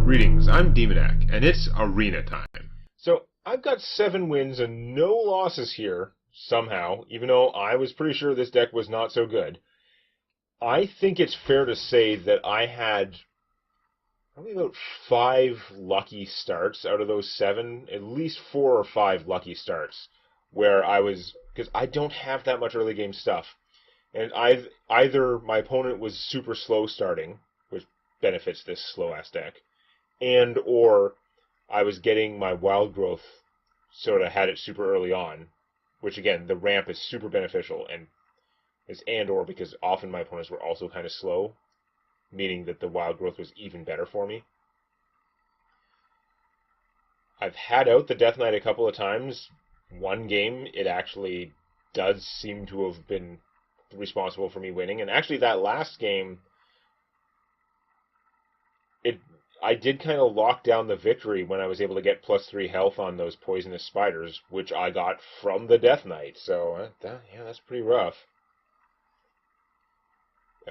Greetings, I'm Demonac, and it's arena time. So, I've got 7 wins and no losses here, somehow, even though I was pretty sure this deck was not so good. I think it's fair to say that I had probably about 5 lucky starts out of those 7, at least 4 or 5 lucky starts, where I was, because I don't have that much early game stuff, and either my opponent was super slow starting, which benefits this slow-ass deck, and or I was getting my wild growth, sort of had it super early on, which again, the ramp is super beneficial, and it's and or because often my opponents were also kind of slow, meaning that the wild growth was even better for me. I've had out the Death Knight a couple of times. One game, it actually does seem to have been responsible for me winning, and actually that last game, I did kind of lock down the victory when I was able to get +3 health on those poisonous spiders, which I got from the Death Knight. So, that's pretty rough.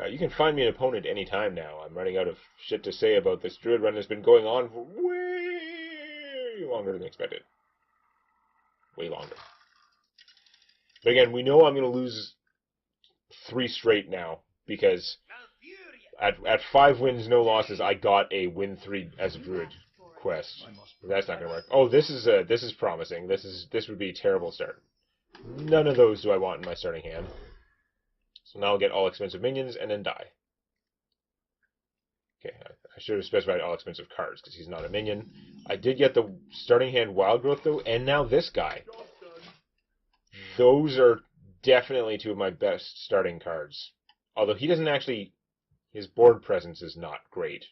You can find me an opponent anytime now. I'm running out of shit to say about this Druid run that's been going on for way longer than expected. Way longer. But again, we know I'm going to lose 3 straight now, because at 5 wins, no losses, I got a win 3 as a Druid quest. That's not going to work. Oh, this is promising. This would be a terrible start. None of those do I want in my starting hand. So now I'll get all expensive minions and then die. Okay, I should have specified all expensive cards because he's not a minion. I did get the starting hand wild growth though, and now this guy. Those are definitely 2 of my best starting cards. Although he doesn't actually... His board presence is not great.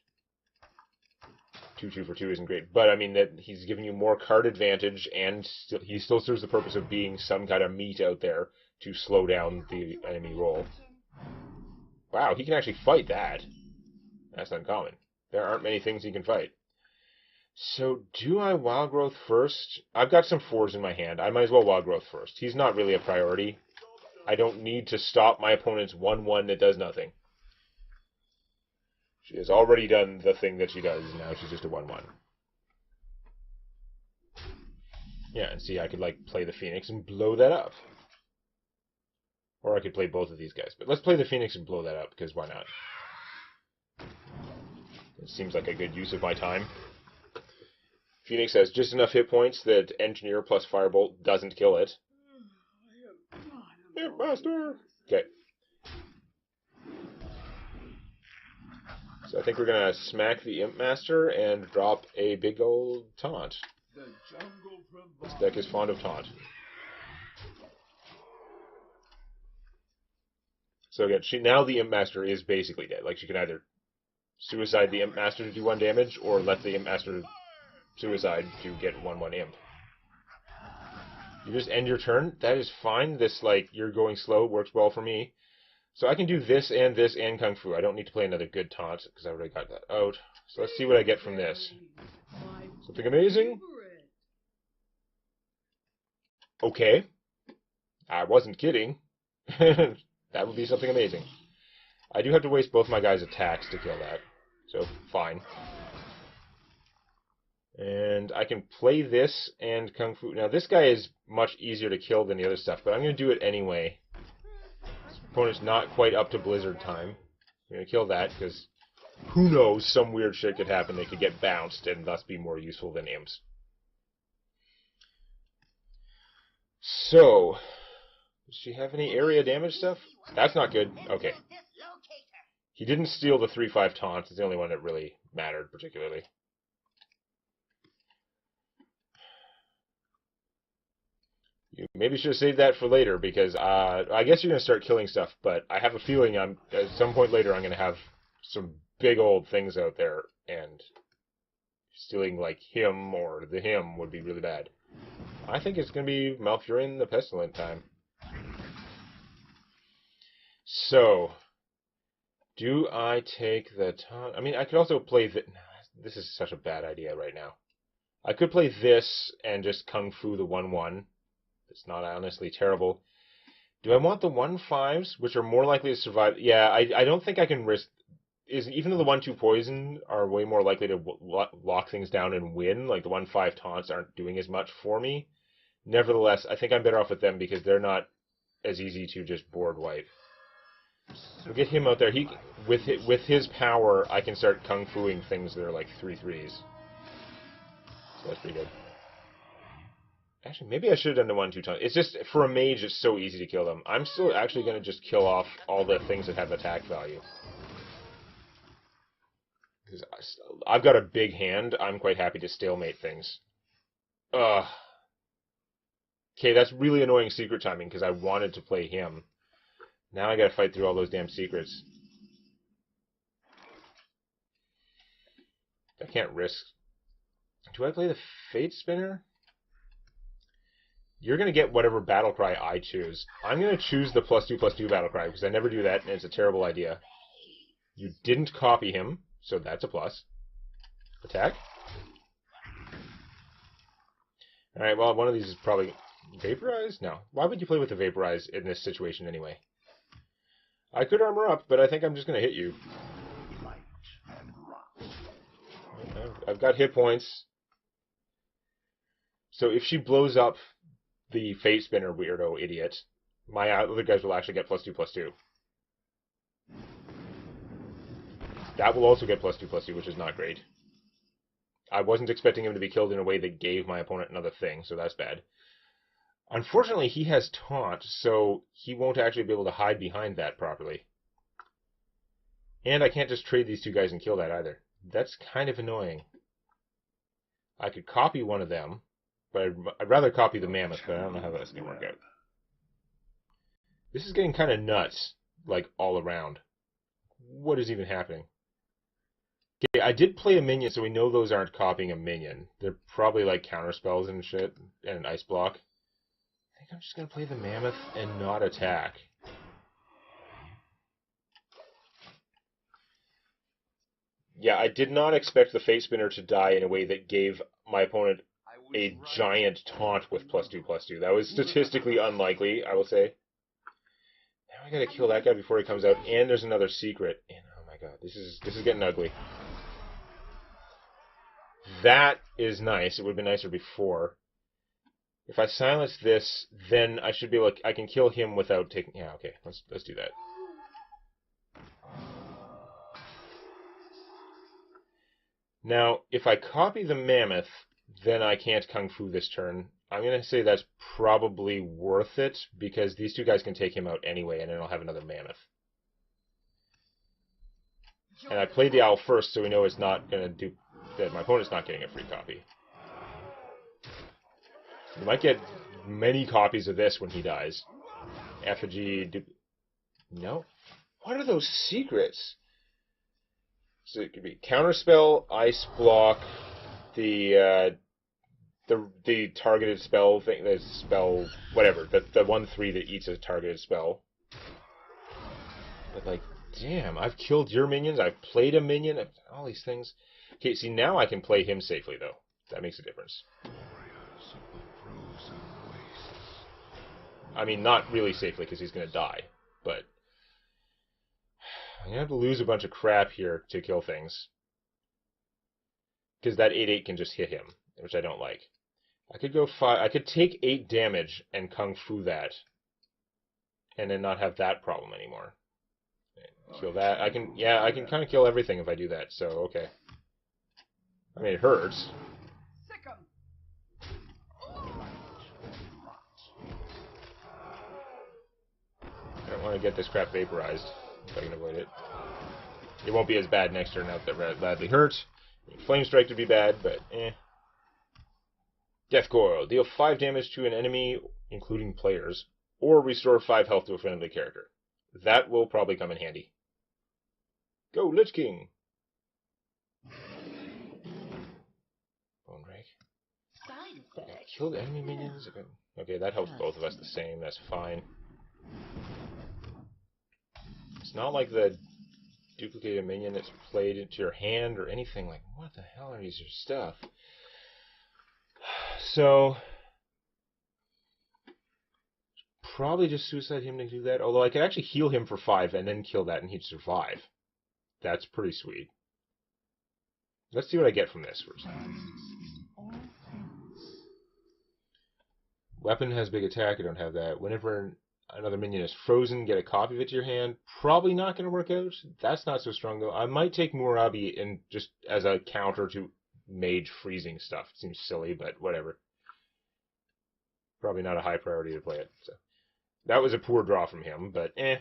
2 for 2 isn't great. But, I mean, that he's giving you more card advantage, and he still serves the purpose of being some kind of meat out there to slow down the enemy roll. Wow, he can actually fight that. That's uncommon. There aren't many things he can fight. So, do I Wild Growth first? I've got some 4s in my hand. I might as well Wild Growth first. He's not really a priority. I don't need to stop my opponent's 1-1 that does nothing. She has already done the thing that she does, and now she's just a 1-1. Yeah, and see, I could, like, play the Phoenix and blow that up. Or I could play both of these guys. But let's play the Phoenix and blow that up, because why not? It seems like a good use of my time. Phoenix has just enough hit points that Engineer plus Firebolt doesn't kill it. Imp Master! Okay. So I think we're going to smack the Imp Master and drop a big old taunt. This deck is fond of taunt. So again, now the Imp Master is basically dead. Like, she can either suicide the Imp Master to do 1 damage, or let the Imp Master suicide to get 1/1 Imp. You just end your turn. That is fine. This, like, you're going slow works well for me. So I can do this and Kung Fu. I don't need to play another good taunt, because I already got that out. So let's see what I get from this. Something amazing? Okay. I wasn't kidding. That would be something amazing. I do have to waste both my guys' attacks to kill that. So, fine. And I can play this and Kung Fu. Now, this guy is much easier to kill than the other stuff, but I'm going to do it anyway. Opponent's not quite up to Blizzard time. I'm going to kill that, because who knows, some weird shit could happen. They could get bounced and thus be more useful than imps. So, does she have any area damage stuff? That's not good. Okay. He didn't steal the 3/5 taunt. It's the only one that really mattered particularly. You maybe should have saved that for later, because I guess you're going to start killing stuff, but I have a feeling at some point later I'm going to have some big old things out there, and stealing, like, him or the him would be really bad. I think it's going to be Malfurion the Pestilent time. So, do I take the taunt? I mean, I could also play this is such a bad idea right now. I could play this and just Kung Fu the 1/1. It's not honestly terrible. Do I want the 1/5s, which are more likely to survive? Yeah, I don't think I can risk is even though the 1/2 poison are way more likely to lock things down and win, like the 1/5 taunts aren't doing as much for me. Nevertheless, I think I'm better off with them because they're not as easy to just board wipe. So get him out there. He with his power, I can start kung fuing things that are like 3/3s. So that's pretty good. Actually, maybe I should have done the 1/2 taunt. It's just for a mage, it's so easy to kill them. I'm still actually going to just kill off all the things that have attack value. Because I've got a big hand. I'm quite happy to stalemate things. Ugh. Okay, that's really annoying secret timing because I wanted to play him. Now I gotta fight through all those damn secrets. I can't risk. Do I play the Fate Spinner? You're gonna get whatever battle cry I choose. I'm gonna choose the +2/+2 battle cry because I never do that and it's a terrible idea. You didn't copy him, so that's a plus. Attack. Alright, well, one of these is probably Vaporize? No. Why would you play with the Vaporize in this situation anyway? I could armor up, but I think I'm just going to hit you. I've got hit points. So if she blows up the Fate Spinner weirdo idiot, my other guys will actually get +2/+2. That will also get +2/+2, which is not great. I wasn't expecting him to be killed in a way that gave my opponent another thing, so that's bad. Unfortunately, he has taunt, so he won't actually be able to hide behind that properly. And I can't just trade these two guys and kill that either. That's kind of annoying. I could copy one of them, but I'd rather copy the Mammoth, but I don't know how that's going to work out. This is getting kind of nuts, like, all around. What is even happening? Okay, I did play a minion, so we know those aren't copying a minion. They're probably like counterspells and shit, and an ice block. I think I'm just going to play the Mammoth and not attack. Yeah, I did not expect the Fate Spinner to die in a way that gave my opponent a giant taunt with +2/+2. That was statistically unlikely, I will say. Now I gotta kill that guy before he comes out, and there's another secret. And oh my god, this is getting ugly. That is nice. It would have been nicer before. If I silence this, then I should be able to, I can kill him without taking... Yeah, okay, let's do that. Now, if I copy the Mammoth, then I can't Kung Fu this turn. I'm going to say that's probably worth it, because these two guys can take him out anyway, and then I'll have another Mammoth. And I played the Owl first, so we know it's not going to do... that my opponent's not getting a free copy. You might get many copies of this when he dies. Effigy... No? What are those secrets? So it could be Counterspell, Ice Block, the targeted spell thing, the spell, whatever, the 1/3 that eats a targeted spell. But like, damn, I've killed your minions, I've played a minion, I've done all these things. Okay, see, now I can play him safely, though. That makes a difference. I mean, not really safely, because he's going to die, but... I'm going to have to lose a bunch of crap here to kill things. Because that 8/8 can just hit him, which I don't like. I could go 5... I could take 8 damage and Kung Fu that. And then not have that problem anymore. Kill that. I can kind of kill everything if I do that, so okay. I mean, it hurts. I don't want to get this crap vaporized, if I can avoid it. It won't be as bad next turn out that badly hurt. Flame Strike would be bad, but eh. Death Coil. Deal 5 damage to an enemy, including players, or restore 5 health to a friendly character. That will probably come in handy. Go, Lich King! Bone Rake. Killed enemy minions? Okay, that helps both of us the same. That's fine. It's not like the duplicated minion that's played into your hand or anything. Like, what the hell are these your stuff? So, probably just suicide him to do that. Although I could actually heal him for 5 and then kill that and he'd survive. That's pretty sweet. Let's see what I get from this first. Weapon has big attack. I don't have that. Whenever another minion is frozen, get a copy of it to your hand. Probably not going to work out. That's not so strong, though. I might take Murabi in just as a counter to mage freezing stuff. Seems silly, but whatever. Probably not a high priority to play it. So that was a poor draw from him, but eh.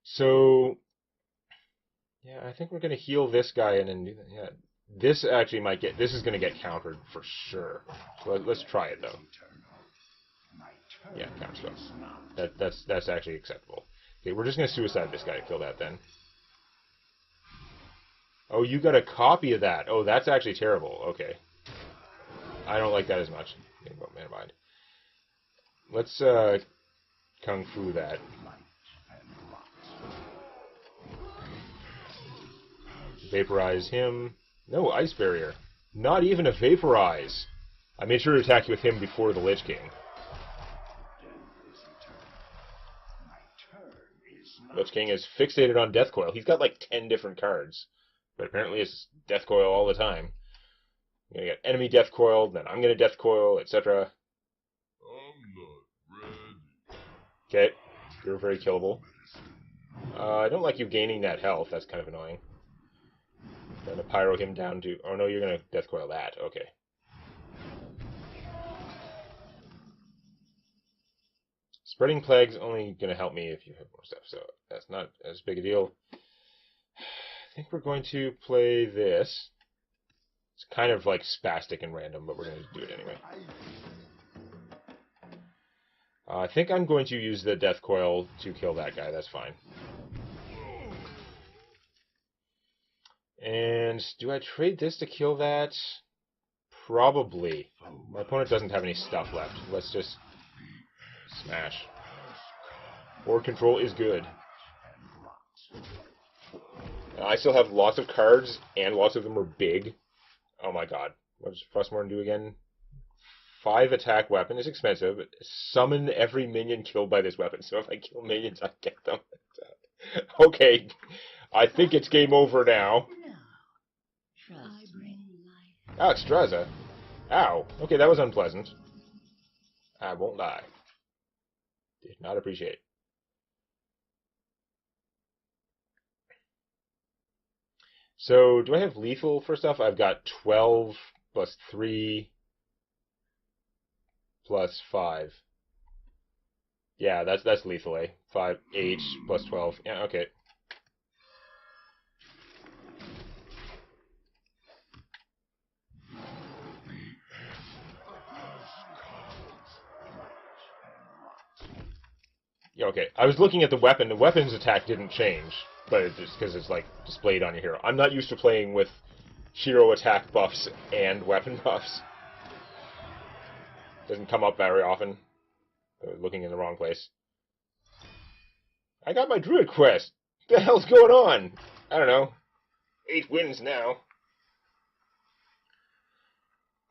So, yeah, I think we're going to heal this guy and then do that. Yeah, this actually might get... This is going to get countered for sure. So let's try it, though. Yeah, counter spell. That's actually acceptable. Okay, we're just going to suicide this guy to kill that then. Oh, you got a copy of that. Oh, that's actually terrible. Okay. I don't like that as much. Okay, well, never mind. Let's Kung Fu that. Vaporize him. No, Ice Barrier. Not even a Vaporize. I made sure to attack you with him before the Lich King. Lich King is fixated on Death Coil. He's got like 10 different cards. But apparently it's Death Coil all the time. I'm going to get enemy Death Coil, then I'm going to Death Coil, etc. Okay, you're very killable. I don't like you gaining that health. That's kind of annoying. Going to Pyro him down to... Oh no, you're going to Death Coil that. Okay. Spreading Plague's only going to help me if you have more stuff, so that's not as big a deal. I think we're going to play this. It's kind of like spastic and random, but we're going to do it anyway. I think I'm going to use the Death Coil to kill that guy. That's fine. And do I trade this to kill that? Probably. My opponent doesn't have any stuff left. Let's just smash. Board control is good. I still have lots of cards, and lots of them are big. Oh my god. What does Frostmourne do again? 5 attack weapon is expensive. Summon every minion killed by this weapon. So if I kill minions, I get them. Okay. I think it's game over now. Oh, Straza. Ow. Okay, that was unpleasant. I won't lie. Did not appreciate it. So, do I have lethal for stuff? I've got 12 plus 3 plus 5. Yeah, that's lethal, eh? 5, 8 plus 12. Yeah, okay. Yeah, okay. I was looking at the weapon. The weapon's attack didn't change, but it's just because it's like displayed on your hero. I'm not used to playing with hero attack buffs and weapon buffs. Doesn't come up very often. I was looking in the wrong place. I got my Druid quest. What the hell's going on? I don't know. 8 wins now.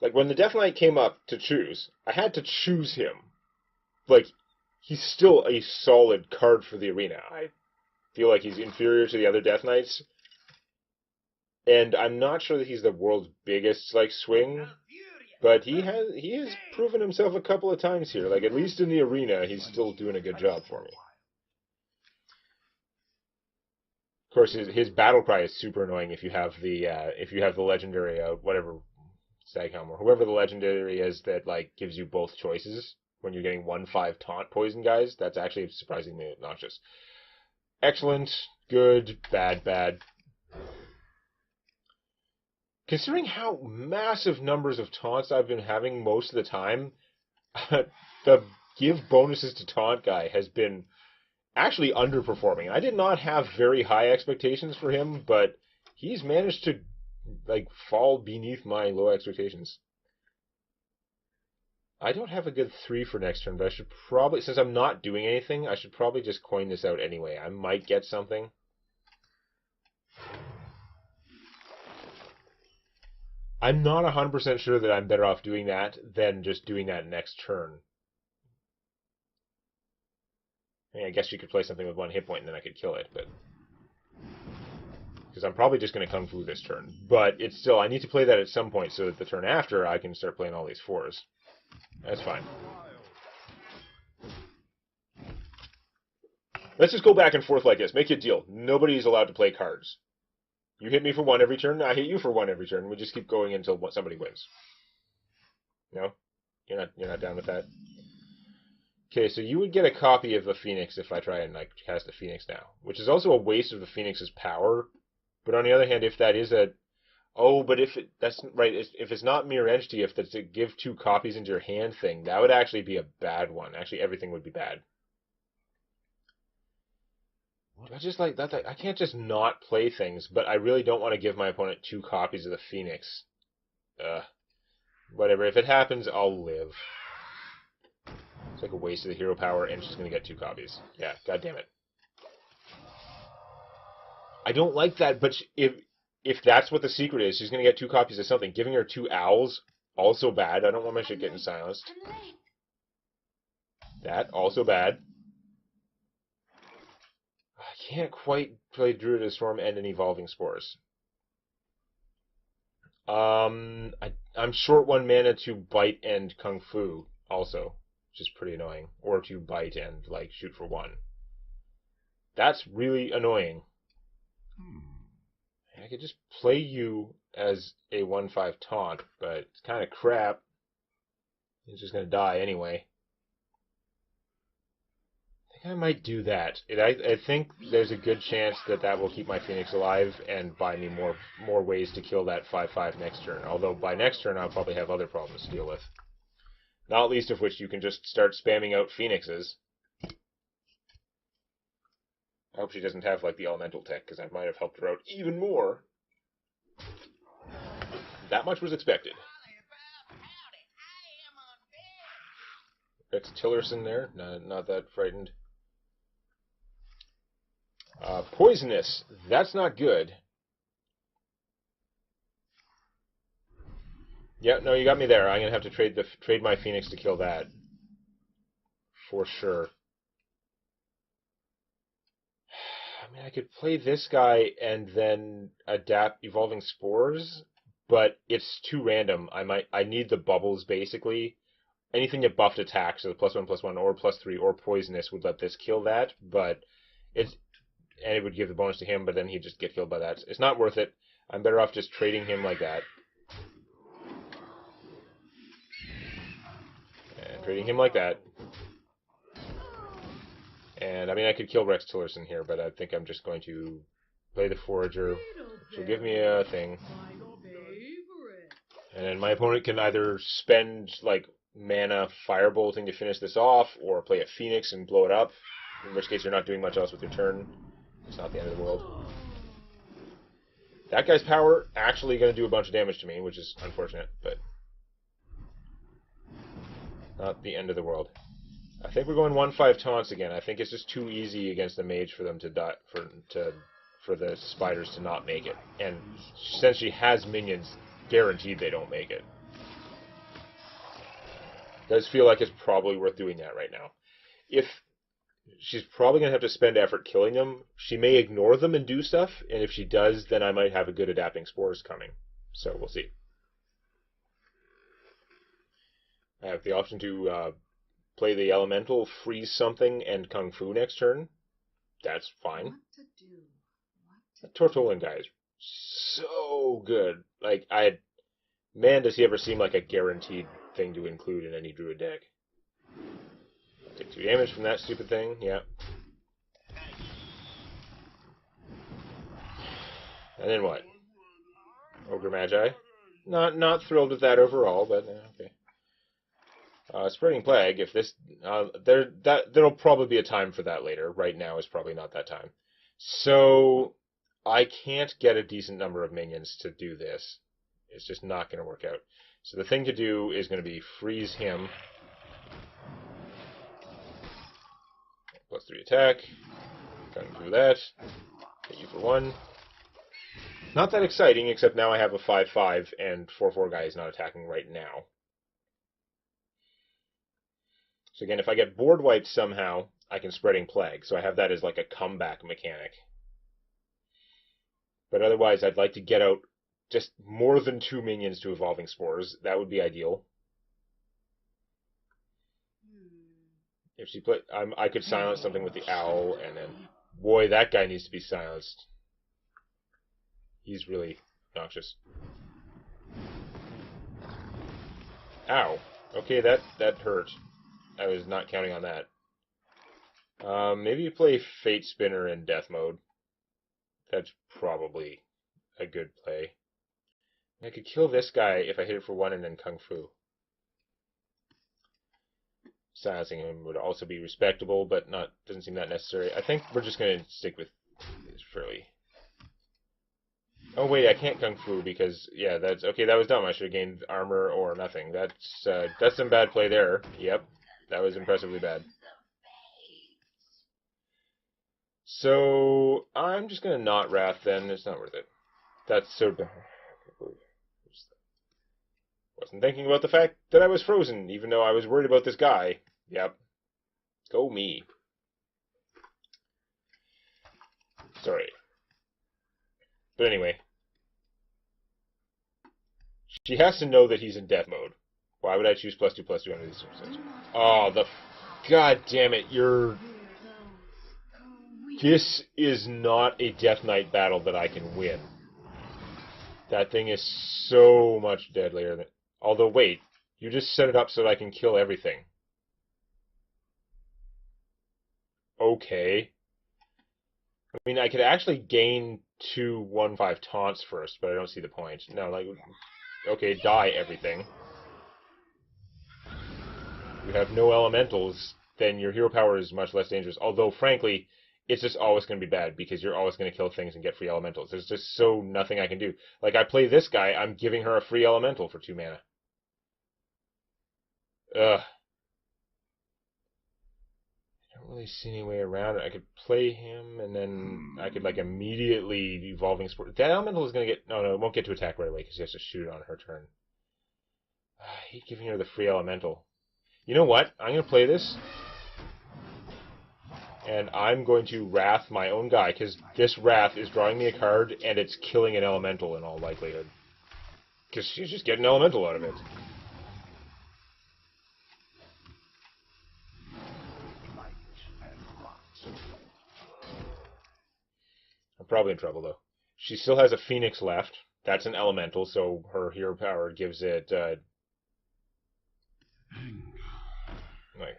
Like, when the Death Knight came up to choose, I had to choose him. Like, he's still a solid card for the arena. I feel like he's inferior to the other Death Knights. And I'm not sure that he's the world's biggest, like, swing. But he has proven himself a couple of times here. Like, at least in the arena, he's still doing a good job for me. Of course, his battle cry is super annoying if you have the legendary whatever Staghelm or whoever the legendary is that like gives you both choices when you're getting 1/5 taunt poison guys. That's actually surprisingly obnoxious. Excellent, good, bad, bad. Considering how massive numbers of taunts I've been having most of the time, the give bonuses to taunt guy has been actually underperforming. I did not have very high expectations for him, but he's managed to like fall beneath my low expectations. I don't have a good 3 for next turn, but I should probably, since I'm not doing anything, I should probably just coin this out anyway. I might get something. I'm not 100% sure that I'm better off doing that than just doing that next turn. I mean, I guess you could play something with 1 hit point and then I could kill it, but because I'm probably just going to Kung Fu this turn. But it's still, I need to play that at some point so that the turn after I can start playing all these 4s. That's fine. Let's just go back and forth like this. Make it a deal. Nobody's allowed to play cards. You hit me for 1 every turn, I hit you for 1 every turn. We just keep going until somebody wins. No? You're not down with that? Okay, so you would get a copy of the Phoenix if I try and like cast a Phoenix now, which is also a waste of the Phoenix's power. But on the other hand, if that is a but that's right, if it's not mirror entity, if that's a give 2 copies into your hand thing, that would actually be a bad one. Actually, everything would be bad. I just like that. I can't just not play things, but I really don't want to give my opponent 2 copies of the Phoenix. Whatever. If it happens, I'll live. It's like a waste of the hero power, and she's going to get 2 copies. Yeah, god damn it. I don't like that, but if that's what the secret is, she's going to get 2 copies of something. Giving her 2 owls, also bad. I don't want my shit getting silenced. That, also bad. I can't quite play Druid of Storm and an Evolving Spores. I'm short 1 mana to bite and Kung Fu, also, which is pretty annoying. Or to bite and, like, shoot for 1. That's really annoying. I could just play you as a 1/5 taunt, but it's kind of crap. He's just going to die anyway. I think I might do that. I think there's a good chance that will keep my Phoenix alive and buy me more ways to kill that 5/5 next turn. Although by next turn I'll probably have other problems to deal with. Not least of which you can just start spamming out Phoenixes. I hope she doesn't have like the elemental tech, because I might have helped her out even more. That much was expected. Rex Tillerson there, not that frightened. Poisonous, that's not good. Yeah, no, you got me there. I'm gonna have to trade my Phoenix to kill that. For sure. I mean, I could play this guy and then adapt Evolving Spores, but it's too random. I need the bubbles, basically. Anything that buffed attack, so the +1/+1 or +3 or poisonous would let this kill that, but and it would give the bonus to him, but then he'd just get killed by that. It's not worth it. I'm better off just trading him like that. And trading him like that. And, I mean, I could kill Rex Tillerson here, but I think I'm just going to play the Forager, which will give me a thing. And then my opponent can either spend, like, mana firebolting to finish this off, or play a Phoenix and blow it up, in which case you're not doing much else with your turn. It's not the end of the world. That guy's power actually going to do a bunch of damage to me, which is unfortunate, but not the end of the world. I think we're going 1/5 taunts again. I think it's just too easy against the mage for them to die, for the spiders to not make it. And since she has minions, guaranteed they don't make it. Does feel like it's probably worth doing that right now. If she's probably going to have to spend effort killing them, she may ignore them and do stuff, and if she does, then I might have a good adapting spores coming. So we'll see. I have the option to play the elemental, freeze something, and Kung Fu next turn. That's fine. That Tortolan guy is so good. Like, man, does he ever seem like a guaranteed thing to include in any Druid deck. Take 2 damage from that stupid thing, yeah. And then what? Ogre Magi. Not thrilled with that overall, but okay. Spreading Plague, if this there'll probably be a time for that later. Right now is probably not that time. So I can't get a decent number of minions to do this. It's just not going to work out. So the thing to do is going to be freeze him. +3 attack. Gun through that. Hit you for 1. Not that exciting, except now I have a 5/5 and 4/4 guy is not attacking right now. So again, if I get board wiped somehow, I can Spreading Plague. So I have that as like a comeback mechanic. But otherwise, I'd like to get out just more than 2 minions to Evolving Spores. That would be ideal. If she put, I could silence something with the owl, and then, boy, that guy needs to be silenced. He's really obnoxious. Ow. Okay, that hurt. I was not counting on that. Maybe you play Fate Spinner in death mode. That's probably a good play. I could kill this guy if I hit it for 1 and then Kung Fu. Silencing him would also be respectable, but doesn't seem that necessary. I think we're just going to stick with this fairly. Oh wait, I can't Kung Fu because, yeah, that's okay. That was dumb. I should have gained armor or nothing. That's some bad play there. Yep, that was impressively bad. So I'm just going to not Wrath then. It's not worth it. That's so dumb. Wasn't thinking about the fact that I was frozen, even though I was worried about this guy. Yep. Go me. Sorry. But anyway. She has to know that he's in death mode. Why would I choose +2/+2 under these circumstances? Oh, God damn it, This is not a Death Knight battle that I can win. That thing is so much deadlier than... Although, wait, you just set it up so that I can kill everything. Okay. I mean, I could actually gain 2 1/5 taunts first, but I don't see the point. No, like, okay, die everything. You have no elementals, then your hero power is much less dangerous. Although, frankly, it's just always going to be bad, because you're always going to kill things and get free elementals. There's just so nothing I can do. Like, I play this guy, I'm giving her a free elemental for 2 mana. Ugh. I don't really see any way around it. I could play him, and then I could, like, immediately Evolving Spore. That elemental is going to get... No, it won't get to attack right away, because he has to shoot it on her turn. I hate giving her the free elemental. You know what? I'm going to play this, and I'm going to Wrath my own guy, because this Wrath is drawing me a card, and it's killing an elemental in all likelihood. Because she's just getting an elemental out of it. I'm probably in trouble, though. She still has a Phoenix left. That's an elemental, so her hero power gives it... like,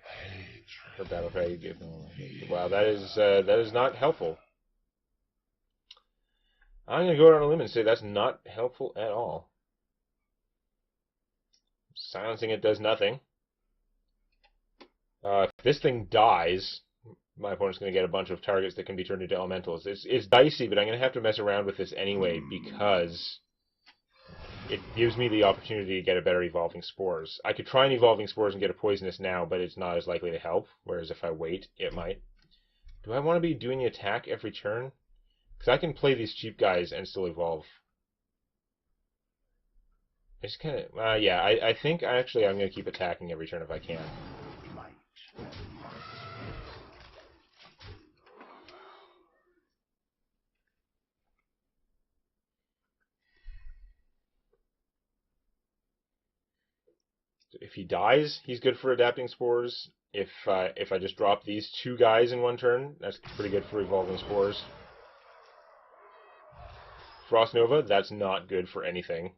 her battle cry you give... Wow, that is not helpful. I'm going to go out on a limb and say that's not helpful at all. Silencing it does nothing. If this thing dies, my opponent's going to get a bunch of targets that can be turned into elementals. It's dicey, but I'm going to have to mess around with this anyway because it gives me the opportunity to get a better Evolving Spores. I could try an Evolving Spores and get a Poisonous now, but it's not as likely to help, whereas if I wait, it might. Do I want to be doing the attack every turn? Because I can play these cheap guys and still evolve. I just kind of... yeah, I think actually I'm going to keep attacking every turn if I can. If he dies, he's good for Adapting Spores. If I just drop these 2 guys in 1 turn, that's pretty good for Evolving Spores. Frost Nova, that's not good for anything.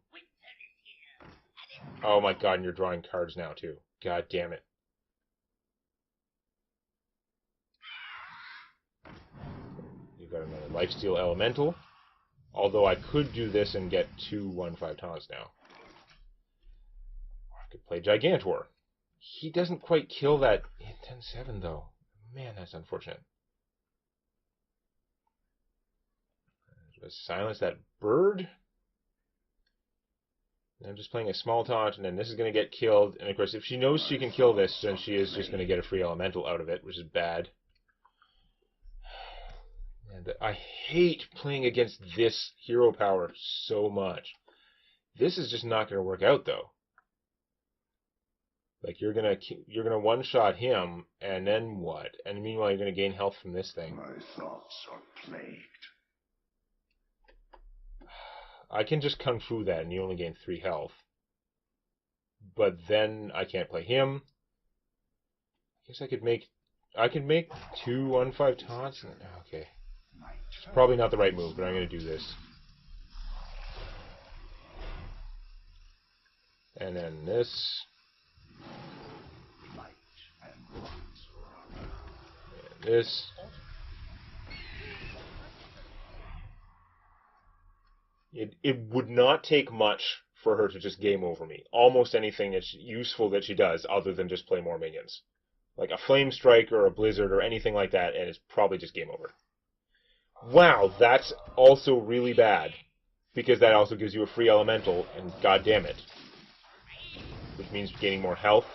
Oh my god, and you're drawing cards now too. God damn it. You've got another Lifesteal Elemental. Although I could do this and get 2 1/5 taunts now. I could play Gigantor. He doesn't quite kill that 10/7 though. Man, that's unfortunate. Just silence that bird. I'm just playing a small taunt, and then this is going to get killed. And of course, if she knows she can kill this, then she is just going to get a free elemental out of it, which is bad. And I hate playing against this hero power so much. This is just not going to work out, though. Like, you're gonna one-shot him, and then what? And meanwhile, you're going to gain health from this thing. My thoughts are plagued. I can just Kung Fu that and you only gain 3 health. But then I can't play him. I guess I could make 2 1/5 taunts. Okay. It's probably not the right move, but I'm going to do this. And then this. And this. It would not take much for her to just game over me. Almost anything that's useful that she does other than just play more minions. Like a Flame Strike or a Blizzard or anything like that, and it's probably just game over. Wow, that's also really bad. Because that also gives you a free elemental, and god damn it. Which means gaining more health.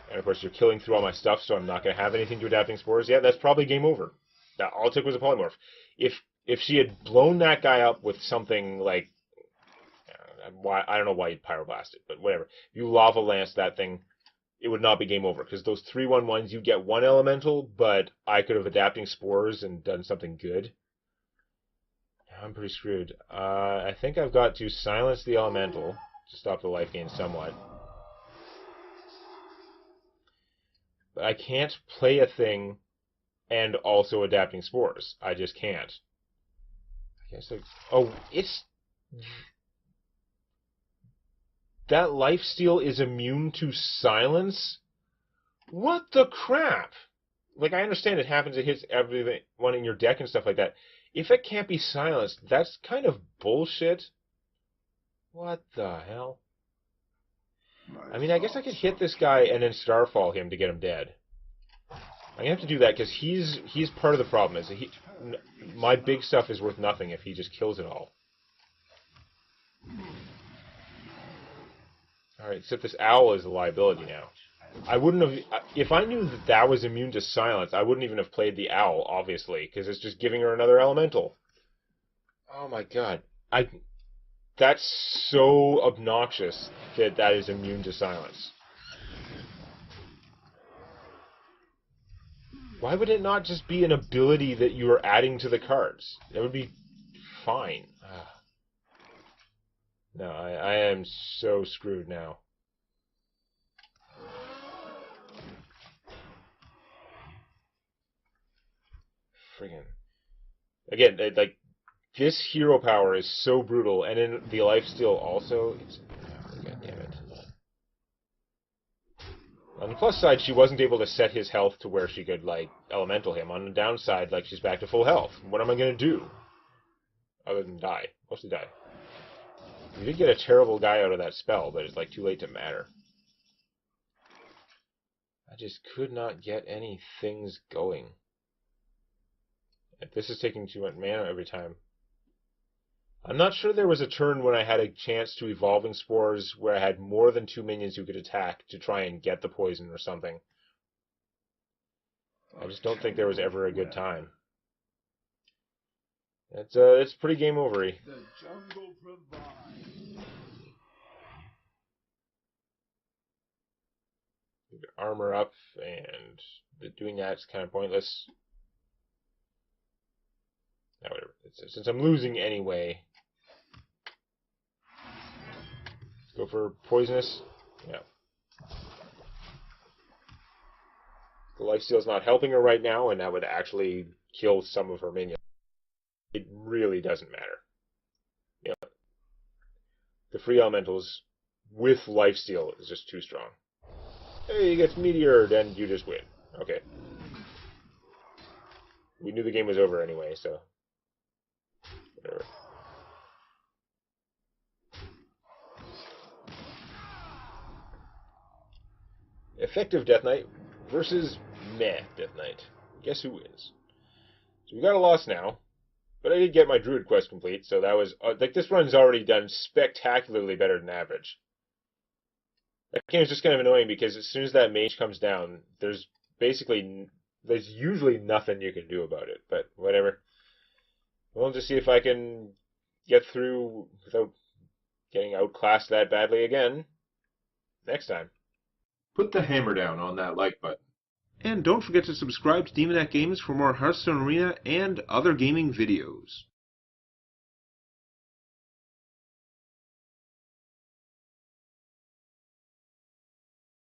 And of course you're killing through all my stuff, so I'm not going to have anything to Adapting Spores. Yeah, that's probably game over. That all it took was a polymorph. If she had blown that guy up with something like... I don't know why you'd Pyroblast it, but whatever. If you Lava Lance that thing, it would not be game over. Because those 3/1/1s, you get one elemental, but I could have Adapting Spores and done something good. I'm pretty screwed. I think I've got to silence the elemental to stop the life gain somewhat. But I can't play a thing and also Adapting Spores. I just can't. I guess it's... That lifesteal is immune to silence? What the crap? Like, I understand it happens, it hits everyone in your deck and stuff like that. If it can't be silenced, that's kind of bullshit. What the hell? I mean, I guess I could hit this guy and then Starfall him to get him dead. I'm gonna have to do that because he's part of the problem. My big stuff is worth nothing if he just kills it all. Alright, except this owl is a liability now. I wouldn't have... If I knew that that was immune to silence, I wouldn't even have played the owl, obviously, because it's just giving her another elemental. Oh my god. That's so obnoxious that that is immune to silence. Why would it not just be an ability that you are adding to the cards? That would be fine. No, I am so screwed now. Friggin'. Again, like, this hero power is so brutal, and in the lifesteal also, god damn it. On the plus side, she wasn't able to set his health to where she could, like, elemental him. On the downside, like, she's back to full health. What am I gonna do? Other than die. Mostly die. You did get a terrible guy out of that spell, but it's, like, too late to matter. I just could not get any things going. If this is taking too much mana every time. I'm not sure there was a turn when I had a chance to Evolving Spores where I had more than 2 minions who could attack to try and get the poison or something. I just don't think there was ever a good time. It's pretty game over-y. The jungle provides. Armor up, and doing that's kind of pointless. Now, whatever. Since I'm losing anyway, let's go for poisonous. Yeah. The lifesteal's not helping her right now, and that would actually kill some of her minions. It really doesn't matter. Yeah. The free elementals with lifesteal is just too strong. Hey, he gets meteored, and you just win. Okay. We knew the game was over anyway, so... Whatever. Effective Death Knight versus meh Death Knight. Guess who wins? So we got a loss now, but I did get my Druid quest complete, so that was... like, this run's already done spectacularly better than average. That game is just kind of annoying because as soon as that mage comes down, there's usually nothing you can do about it, but whatever. We'll just see if I can get through without getting outclassed that badly again next time. Put the hammer down on that like button. And don't forget to subscribe to Demonac Games for more Hearthstone Arena and other gaming videos.